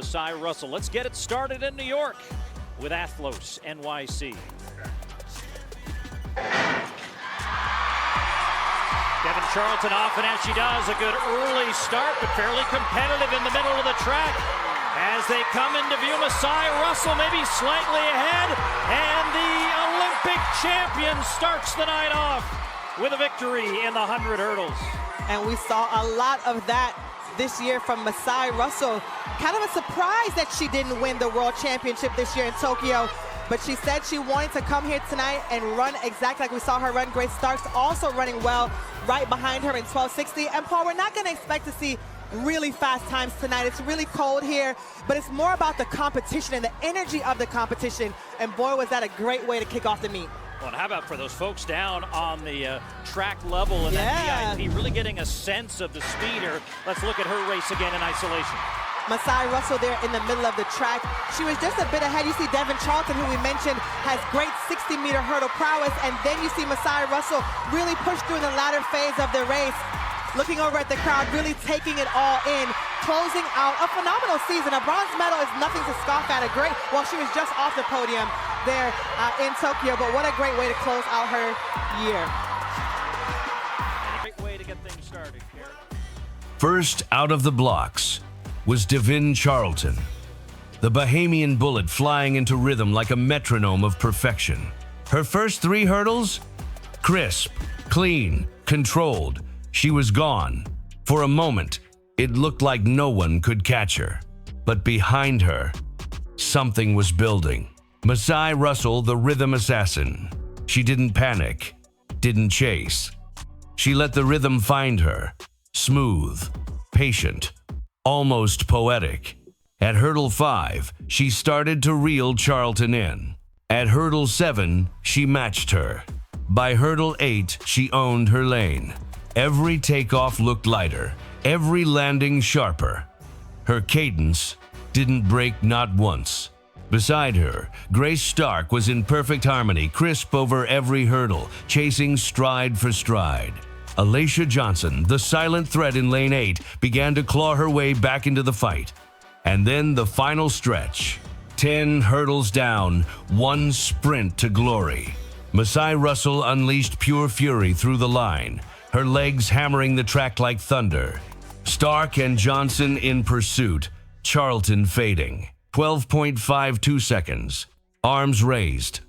Masai Russell. Let's get it started in New York with Athlos NYC. Devynne Charlton off, and as she does, a good early start, but fairly competitive in the middle of the track. As they come into view, Masai Russell maybe slightly ahead, and the Olympic champion starts the night off with a victory in the 100 hurdles. And we saw a lot of that this year from Masai Russell. Kind of a surprise that she didn't win the World Championship this year in Tokyo, but she said she wanted to come here tonight and run exactly like we saw her run. Grace Stark's also running well right behind her in 12:60. And Paul, we're not going to expect to see really fast times tonight. It's really cold here, but it's more about the competition and the energy of the competition. And boy, was that a great way to kick off the meet. Well, and how about for those folks down on the track level and that VIP, really getting a sense of the speeder. Let's look at her race again in isolation. Masai Russell there in the middle of the track. She was just a bit ahead. You see Devynne Charlton, who we mentioned, has great 60-meter hurdle prowess, and then you see Masai Russell really push through the latter phase of the race. Looking over at the crowd, really taking it all in, closing out a phenomenal season. A bronze medal is nothing to scoff at. Well, she was just off the podium there in Tokyo, but what a great way to close out her year. And a great way to get things started here. First out of the blocks was Devynne Charlton, the Bahamian bullet flying into rhythm like a metronome of perfection. Her first 3 hurdles? Crisp, clean, controlled. She was gone. For a moment, it looked like no one could catch her. But behind her, something was building. Masai Russell, the rhythm assassin. She didn't panic, didn't chase. She let the rhythm find her. Smooth, patient, almost poetic. At hurdle 5, she started to reel Charlton in. At hurdle 7, she matched her. By hurdle 8, she owned her lane. Every takeoff looked lighter, every landing sharper. Her cadence didn't break not once. Beside her, Grace Stark was in perfect harmony, crisp over every hurdle, chasing stride for stride. Alaysha Johnson, the silent threat in lane 8, began to claw her way back into the fight. And then the final stretch. 10 hurdles down, 1 sprint to glory. Masai Russell unleashed pure fury through the line, her legs hammering the track like thunder. Stark and Johnson in pursuit, Charlton fading. 12.52 seconds. Arms raised.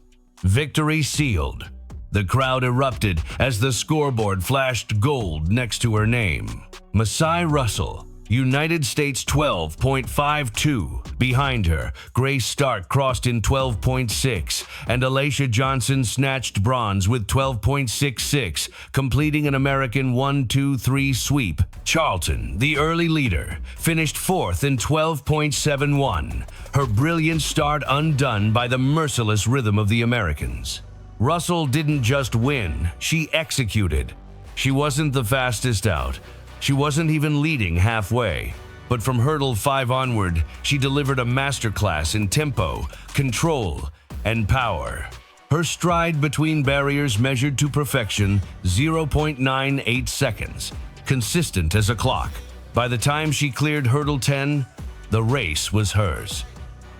Victory sealed. The crowd erupted as the scoreboard flashed gold next to her name. Masai Russell, United States 12.52. Behind her, Grace Stark crossed in 12.6, and Alaysha Johnson snatched bronze with 12.66, completing an American 1-2-3 sweep. Charlton, the early leader, finished 4th in 12.71, her brilliant start undone by the merciless rhythm of the Americans. Russell didn't just win, she executed. She wasn't the fastest out. She wasn't even leading halfway, but from hurdle 5 onward, she delivered a masterclass in tempo, control, and power. Her stride between barriers measured to perfection, 0.98 seconds, consistent as a clock. By the time she cleared hurdle 10, the race was hers.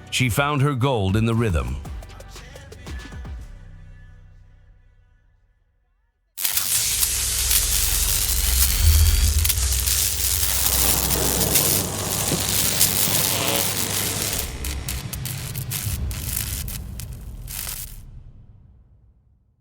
She found her gold in the rhythm,